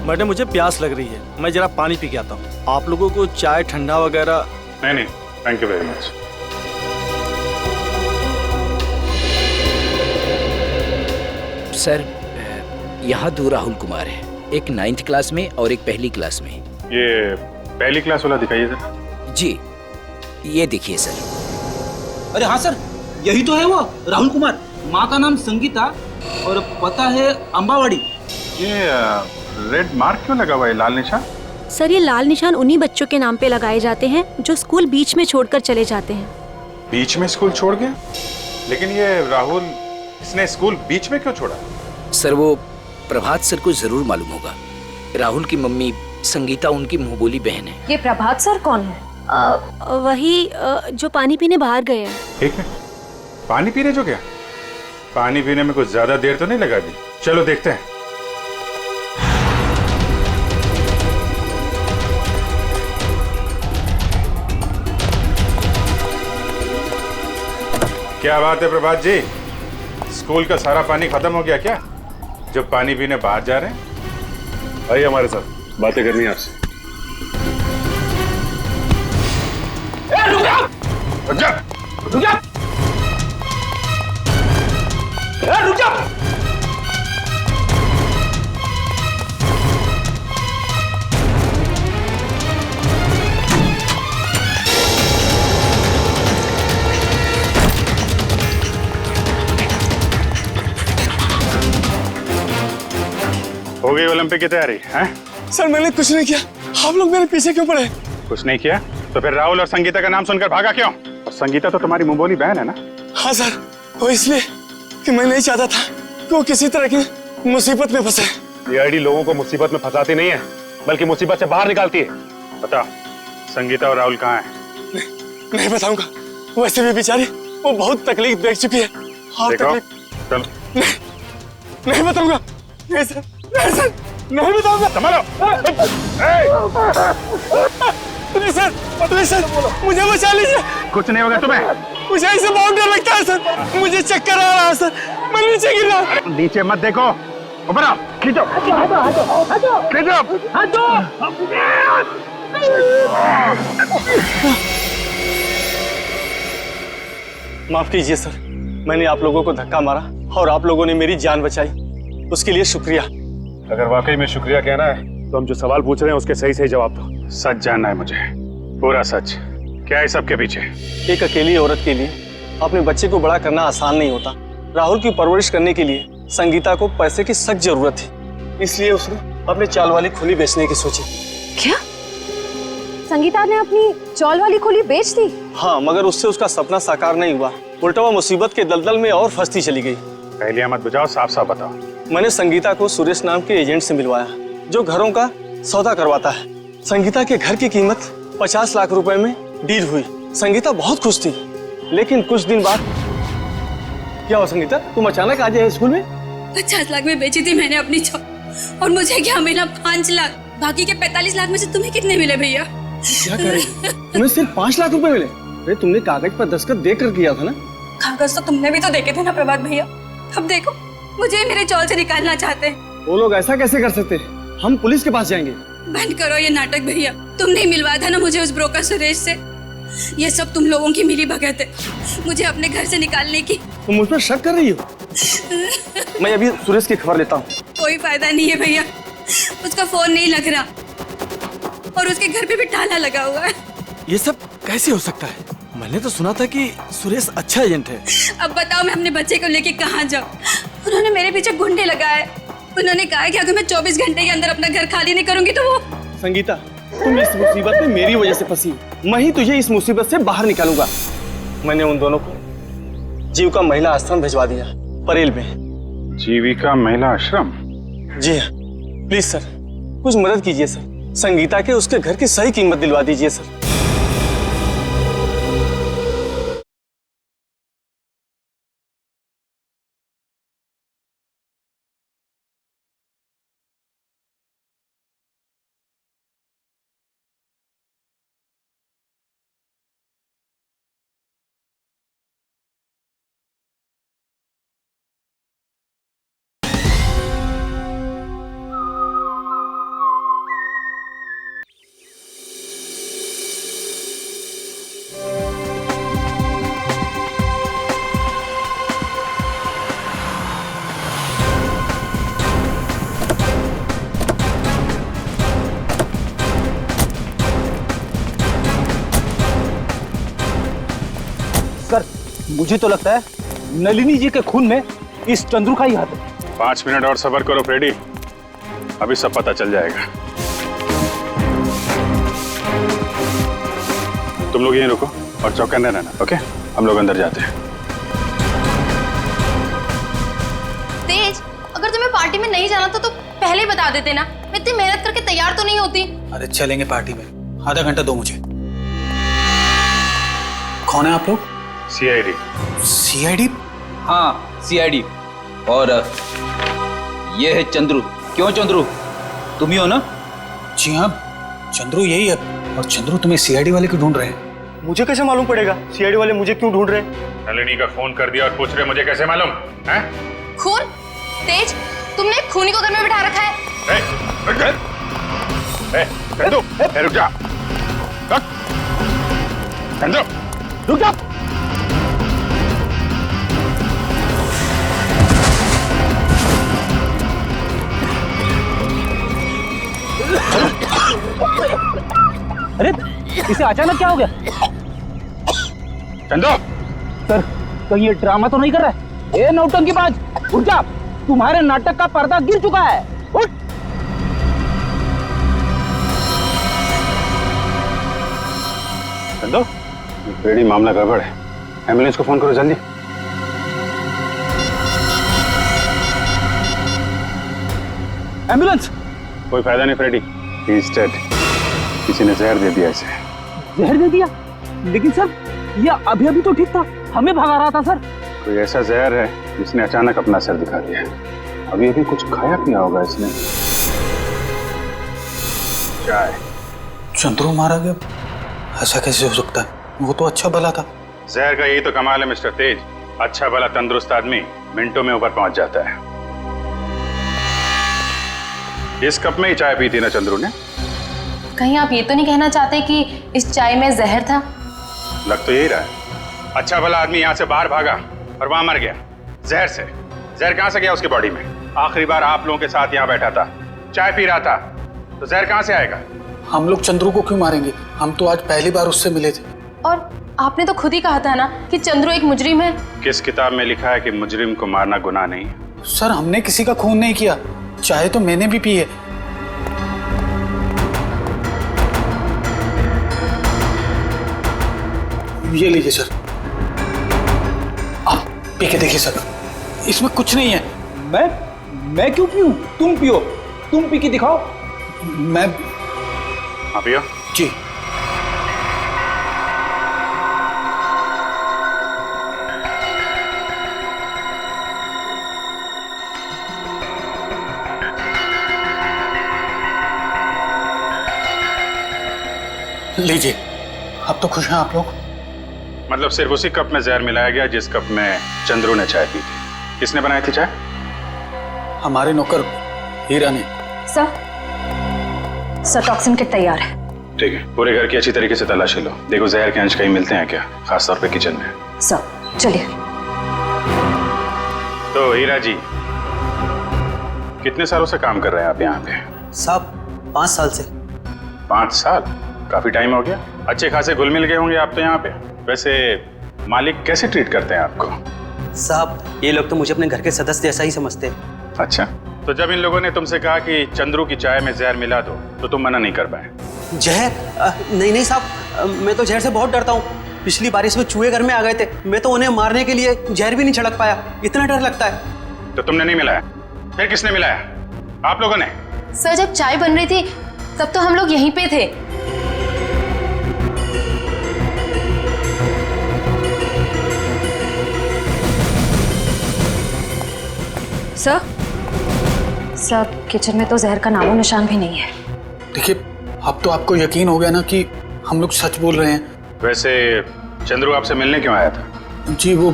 मैडम मुझे प्यास लग रही है, मैं जरा पानी पी के आता हूँ। आप लोगों को चाय ठंडा वगैरह? नहीं, thank you very much. Sir, यहाँ 2 राहुल कुमार है, एक 9th क्लास में और एक पहली क्लास में। ये पहली क्लास वाला दिखाइए सर। जी, ये देखिए सर। अरे हाँ सर, यही तो है वो राहुल कुमार। माँ का नाम संगीता और पता है अम्बावाड़ी। ये रेड मार्क क्यों लगा हुआ है, लाल निशान? सर ये लाल निशान उन्हीं बच्चों के नाम पे लगाए जाते हैं जो स्कूल बीच में छोड़कर चले जाते हैं। बीच में स्कूल छोड़ गया? लेकिन ये राहुल, इसने स्कूल बीच में क्यों छोड़ा? सर वो प्रभात सर को जरूर मालूम होगा। राहुल की मम्मी संगीता उनकी मुंहबोली बहन है। ये प्रभात सर कौन है? वही जो पानी पीने बाहर गए हैं। ठीक है, पानी पीने जो गया? पानी पीने में कुछ ज्यादा देर तो नहीं लगा दी? चलो देखते हैं। क्या बात है प्रभात जी, स्कूल का सारा पानी खत्म हो गया क्या, जो पानी पीने बाहर जा रहे हैं? आइए हमारे साथ, बातें करनी है आपसे। रुक जा, रुक जा, रुक जा। हो गई ओलंपिक की तैयारी हैं? सर मैंने कुछ नहीं किया, आप लोग मेरे पीछे क्यों पड़े? कुछ नहीं किया तो फिर राहुल और संगीता का नाम सुनकर भागा क्यों? और संगीता तो तुम्हारी मुंहबोली बहन है ना? हाँ सर, वो इसलिए कि मैं नहीं चाहता था कि वो किसी तरह की मुसीबत में फंसे। ये आईडी लोगों को मुसीबत में फंसाती नहीं है, बल्कि मुसीबत से बाहर निकालती है। बता, संगीता और राहुल कहाँ हैं? नहीं बताऊंगा, वैसे भी बेचारी वो बहुत तकलीफ देख चुकी है। हाँ चल। नहीं बताऊंगा, नहीं सर, नहीं सर, नहीं बताऊंगा। संभालो। नहीं सर, नहीं सर, मुझे बचा लीजिए। कुछ नहीं होगा तुम्हें। मुझे ऐसे बहुत डर लगता है सर, मुझे चक्कर आ रहा है सर, मैं नीचे गिर रहा हूँ। नीचे मत देखो, ऊपर आओ, खींचो, खींचो। माफ कीजिए सर, मैंने आप लोगों को धक्का मारा और आप लोगों ने मेरी जान बचाई, उसके लिए शुक्रिया। अगर वाकई में शुक्रिया कहना है तो हम जो सवाल पूछ रहे हैं उसके सही सही जवाब दो। सच जानना है मुझे, पूरा सच। क्या है सबके पीछे? एक अकेली औरत के लिए अपने बच्चे को बड़ा करना आसान नहीं होता। राहुल की परवरिश करने के लिए संगीता को पैसे की सख्त जरूरत थी, इसलिए उसने अपने चाल वाली खोली बेचने की सोची। क्या? संगीता ने अपनी चौल वाली खोली बेच दी? हाँ, मगर उससे उसका सपना साकार नहीं हुआ, उल्टा वो मुसीबत के दलदल में और फंसती चली गई। पहले मत बुझाओ, साफ साफ बताओ। मैंने संगीता को सुरेश नाम के एजेंट से मिलवाया, जो घरों का सौदा करवाता है। संगीता के घर की कीमत 50 लाख रुपए में डील हुई। संगीता बहुत खुश थी, लेकिन कुछ दिन बाद क्या हुआ? संगीता, तुम अचानक आ जाए स्कूल में? 50 लाख में बेची थी मैंने अपनी चौल, और मुझे क्या मिला? 5 लाख। बाकी के 45 लाख में से तुम्हें कितने मिले भैया? क्या कर रही हो? तुम्हें सिर्फ 5 लाख रुपए मिले? अरे तुमने कागज पर दस्तखत देकर किया था ना? कागज तो तुमने भी तो देखे थे ना प्रभात भैया। अब देखो, मुझे मेरे चौल से निकालना चाहते हैं। वो लोग ऐसा कैसे कर सकते? हम पुलिस के पास जाएंगे। बंद करो ये नाटक भैया, तुमने ही मिलवाया था ना मुझे उस ब्रोकर सुरेश से। ये सब तुम लोगों की मिली भगत है, मुझे अपने घर से निकालने की। तुम मुझ पर शक कर रही हो? मैं अभी सुरेश की खबर लेता हूँ। कोई फायदा नहीं है भैया, उसका फोन नहीं लग रहा और उसके घर पे भी ताला लगा हुआ है। ये सब कैसे हो सकता है? मैंने तो सुना था कि सुरेश अच्छा एजेंट है। अब बताओ मैं अपने बच्चे को लेके कहाँ जाऊँ? उन्होंने मेरे पीछे गुंडे लगाए। उन्होंने कहा कि अगर मैं 24 घंटे के अंदर अपना घर खाली नहीं करूंगी तो वो। संगीता, तुम इस मुसीबत में मेरी वजह से फंसी, मैं ही तुझे इस मुसीबत से बाहर निकालूंगा। मैंने उन दोनों को जीविका महिला आश्रम भिजवा दिया, परेल में। जीविका महिला आश्रम? जी हाँ, प्लीज सर, कुछ मदद कीजिए सर। संगीता के उसके घर की सही कीमत दिलवा दीजिए सर। सर, मुझे तो लगता है नलिनी जी के खून में इस चंद्रू का ही हाथ है। 5 मिनट और सब्र करो फ्रेडी, अभी सब पता चल जाएगा। तुम लोग यहीं रुको और चौकन्ने रहना, ओके? हम लोग अंदर जाते हैं। तेज, अगर तुम्हें पार्टी में नहीं जाना तो पहले ही बता देते ना। मैं इतनी मेहनत करके तैयार तो नहीं होती। अरे चलेंगे पार्टी में, आधा घंटा दो मुझे। कौन है आप लोग? सीआईडी। सीआईडी? हाँ सीआईडी। और ये है चंद्रू। क्यों चंद्रू, तुम ही हो ना? जी हाँ, चंद्रू यही है। और चंद्रू तुम्हें सीआईडी वाले क्यों ढूंढ रहे हैं? मुझे कैसे मालूम पड़ेगा सीआईडी वाले मुझे क्यों ढूंढ रहे हैं? नलिनी का फोन कर दिया और पूछ रहे मुझे कैसे मालूम है? खून? तेज, तुमने खूनी को घर में बिठा रखा है। रुक जा, रुक जा। अरे इसे अचानक क्या हो गया? चंदो सर, कहीं ये ड्रामा तो नहीं कर रहा है? ए नौटंकीबाज, उठ जा, तुम्हारे नाटक का पर्दा गिर चुका है। उठ। चंदो, फ्रेडी मामला गड़बड़ है, एम्बुलेंस को फोन करो जल्दी। एम्बुलेंस? कोई फायदा नहीं फ्रेडी, ही इज डेड। किसी ने जहर दे दिया इसे। जहर दे दिया? लेकिन सर, ये अभी अभी तो ठीक था, हमें भगा रहा था सर। कोई ऐसा जहर है जिसने अचानक अपना सर दिखा दिया। अभी अभी कुछ खाया पिया होगा इसने। चाय। चंद्रू मारा गया? ऐसा कैसे हो सकता है? वो तो अच्छा भला था। जहर का यही तो कमाल है मिस्टर तेज, अच्छा भला तंदुरुस्त आदमी मिनटों में ऊपर पहुंच जाता है। इस कप में ही चाय पी थी ना चंद्रू ने? कहीं आप ये तो नहीं कहना चाहते कि इस चाय में जहर था? लग तो यही रहा है। अच्छा भला आदमी यहाँ से बाहर भागा और वहां मर गया जहर से। जहर कहां से गया उसकी बॉडी में? आखिरी बार आप लोगों के साथ यहाँ बैठा था, चाय पी रहा था, तो जहर कहां से आएगा? हम लोग चंद्रू को क्यों मारेंगे? हम तो आज पहली बार उससे मिले थे। और आपने तो खुद ही कहा था ना कि चंद्रू एक मुजरिम है। किस किताब में लिखा है कि मुजरिम को मारना गुनाह नहीं है? सर, हमने किसी का खून नहीं किया, चाय तो मैंने भी पी है। ये लीजिए सर, आप पी के देखिए सर, इसमें कुछ नहीं है। मैं क्यों पीऊं? तुम पियो, तुम पी के दिखाओ। मैं हाँ पियो जी। लीजिए, अब तो खुश हैं आप लोग? मतलब सिर्फ उसी कप में जहर मिलाया गया जिस कप में चंद्रू ने चाय पी थी। किसने बनाई थी चाय? हमारे नौकर हीरा ने। सर टॉक्सिन किट तैयार है। ठीक है, पूरे घर की अच्छी तरीके से तलाशी लो, देखो जहर के अंश कहीं मिलते हैं क्या, खासतौर पे किचन में। सर चलिए। तो हीरा जी, कितने सालों से काम कर रहे हैं आप यहाँ पे? साहब 5 साल से। 5 साल? काफी टाइम हो गया। अच्छे खासे घुल मिल गए होंगे आप तो यहाँ पे। वैसे मालिक कैसे ट्रीट करते हैं आपको? साहब ये लोग तो मुझे अपने घर के सदस्य जैसा ही समझते हैं। अच्छा, तो जब इन लोगों ने तुमसे कहा कि चंद्रू की चाय में जहर मिला दो, तो तुम मना नहीं कर पाए? जहर? नहीं साहब, मैं तो जहर से बहुत डरता हूँ। पिछली बारिश में चूहे घर में आ गए थे, मैं तो उन्हें मारने के लिए जहर भी नहीं छिड़क पाया, इतना डर लगता है। तो तुमने नहीं मिलाया? फिर किसने मिलाया? आप लोगों ने? सर जब चाय बन रही थी तब तो हम लोग यहीं पे थे। सर किचन में तो जहर का नामो निशान भी नहीं है। देखिए, अब तो आपको यकीन हो गया ना कि हम लोग सच बोल रहे हैं। वैसे चंद्रू आपसे मिलने क्यों आया था? जी वो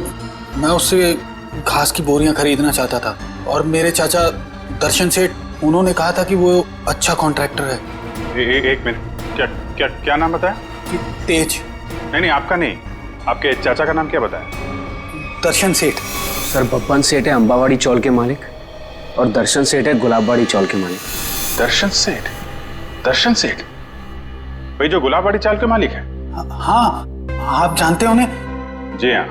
मैं उससे घास की बोरियां खरीदना चाहता था, और मेरे चाचा दर्शन सेठ, उन्होंने कहा था कि वो अच्छा कॉन्ट्रैक्टर है। एक मिनट, क्या क्या नाम बताया? तेज। नहीं, आपका नहीं, आपके चाचा का नाम क्या बताया? दर्शन सेठ। सर बब्बन सेठ है अंबावाड़ी चौल के मालिक, और दर्शन सेठ है गुलाबवाड़ी चौल के मालिक। दर्शन सेठ? दर्शन सेठ वही जो गुलाबवाड़ी चाल के मालिक है? हाँ, आप जानते हो उन्हें? जी हाँ,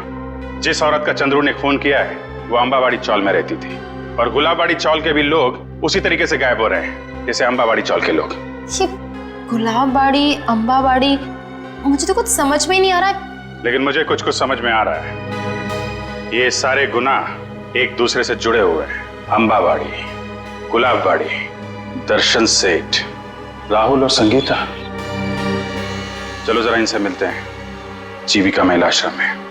जिस औरत का चंद्रू ने खून किया है वो अंबावाड़ी चौल में रहती थी, और गुलाबबाड़ी चौल के भी लोग उसी तरीके से गायब हो रहे हैं जैसे अंबावाड़ी चौल के लोग। ये गुलाबबाड़ी, अंबावाड़ी, मुझे तो कुछ समझ में ही नहीं आ रहा है। लेकिन मुझे कुछ कुछ समझ में आ रहा है। ये सारे गुनाह एक दूसरे से जुड़े हुए हैं। अंबावाड़ी, गुलाबबाड़ी, दर्शन सेठ, राहुल और संगीता। चलो जरा इनसे मिलते हैं जीविका महिला आश्रम में।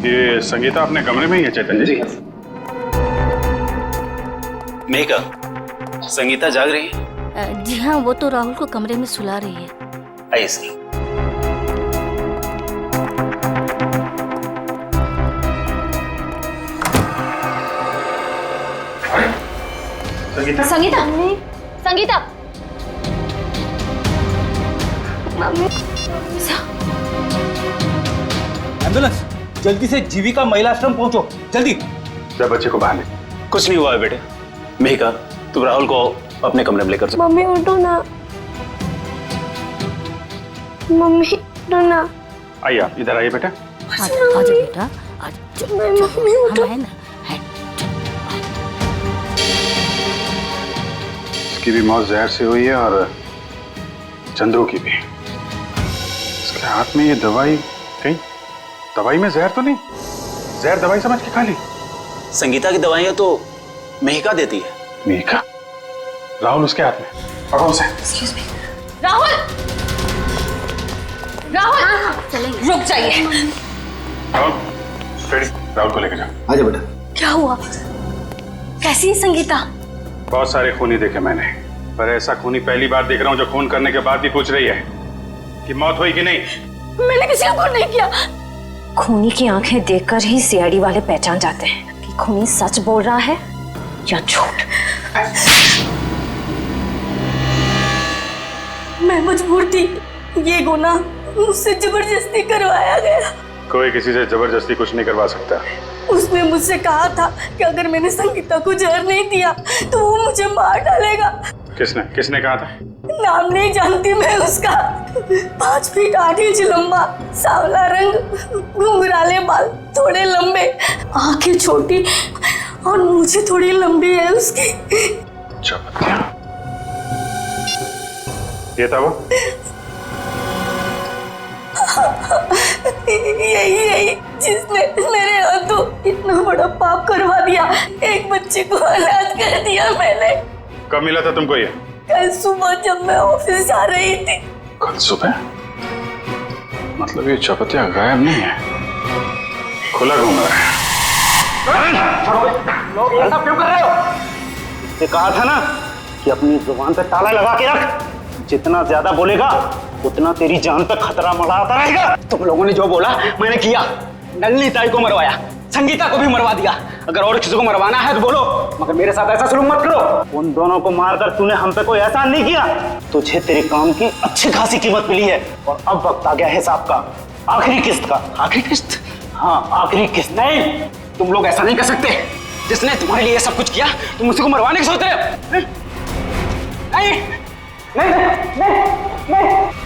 ये संगीता अपने कमरे में ही है चैतन्य जी? मेघा, संगीता जाग रही है? जी हाँ, वो तो राहुल को कमरे में सुला रही है। आइए सर। संगीता? संगीता, संगीता, एम्बुलेंस, जल्दी से जीविका महिला आश्रम पहुंचो, जल्दी। जब बच्चे को बाहर ले। कुछ नहीं हुआ है बेटे। मेघा, तुम राहुल को अपने कमरे में लेकर जाओ। मम्मी उठो ना, मम्मी उठो ना। आइए आप इधर आइए बेटा। आजा बेटा, मम्मी उठो। हम है ना। इसकी भी मौत जहर से हुई है और चंद्रू की भी। इसके हाथ में ये दवाई, कहीं दवाई में जहर तो नहीं? जहर दवाई समझ के खा ली? संगीता की दवाइयां तो मेहिका देती है। मेहिका? राहुल उसके हाथ में, पकड़ो उसे। राहुल, राहुल, चलेंगे। रुक जाइए। राहुल, रेडी, राहुल को लेकर जाओ। आजा बेटा। क्या हुआ? कैसी है संगीता? बहुत सारे खूनी देखे मैंने, पर ऐसा खूनी पहली बार देख रहा हूँ जो खून करने के बाद भी पूछ रही है कि मौत हुई कि नहीं। मैंने किसी को खून नहीं किया। खूनी की आंखें देखकर ही सीआईडी वाले पहचान जाते हैं कि खूनी सच बोल रहा है या झूठ। मैं मजबूर थी, ये गुनाह मुझसे जबरदस्ती करवाया गया। कोई किसी से जबरदस्ती कुछ नहीं करवा सकता। उसने मुझसे कहा था कि अगर मैंने संगीता को जहर नहीं दिया तो वो मुझे मार डालेगा। किसने किसने कहा था? नाम नहीं जानती मैं उसका। 5 फीट 8 इंच लंबा, सांवला रंग, घुंघराले बाल, थोड़े लंबे, आंखें छोटी और मूछें थोड़ी लंबी है उसकी। ये था वो? यही जिसने मेरे हाथों इतना बड़ा पाप करवा दिया। एक बच्चे को अनाथ कर दिया मैंने। कब मिला था तुमको ये? कल सुबह जब मैं ऑफिस जा रही थी। कल सुबह? मतलब ये चपतिया गायब नहीं है, खुला घूम रहा है। लोग ये सब क्यों कर रहे हो? ये कहा था ना कि अपनी जुबान पे ताला लगा के रख। जितना ज्यादा बोलेगा उतना तेरी जान पे खतरा मंडराता रहेगा। तुम लोगों ने जो बोला मैंने किया। नलिनी ताई को मरवाया, संगीता को भी मरवा दिया। अगर और किसी को मरवाना है तो बोलो, मगर मेरे साथ ऐसा सलूक मत करो। उन दोनों को मारकर तूने हम पे कोई एहसान नहीं किया। तुझे तेरे काम की अच्छी खासी कीमत मिली है और अब वक्त आ गया हिसाब का, आखिरी किस्त का। आखिरी किस्त? हाँ, आखिरी किस्त। नहीं, तुम लोग ऐसा नहीं कर सकते। जिसने तुम्हारे लिए सब कुछ किया तुम उसी को मरवाने की सोच रहे हो? नहीं नहीं नहीं नहीं, नहीं।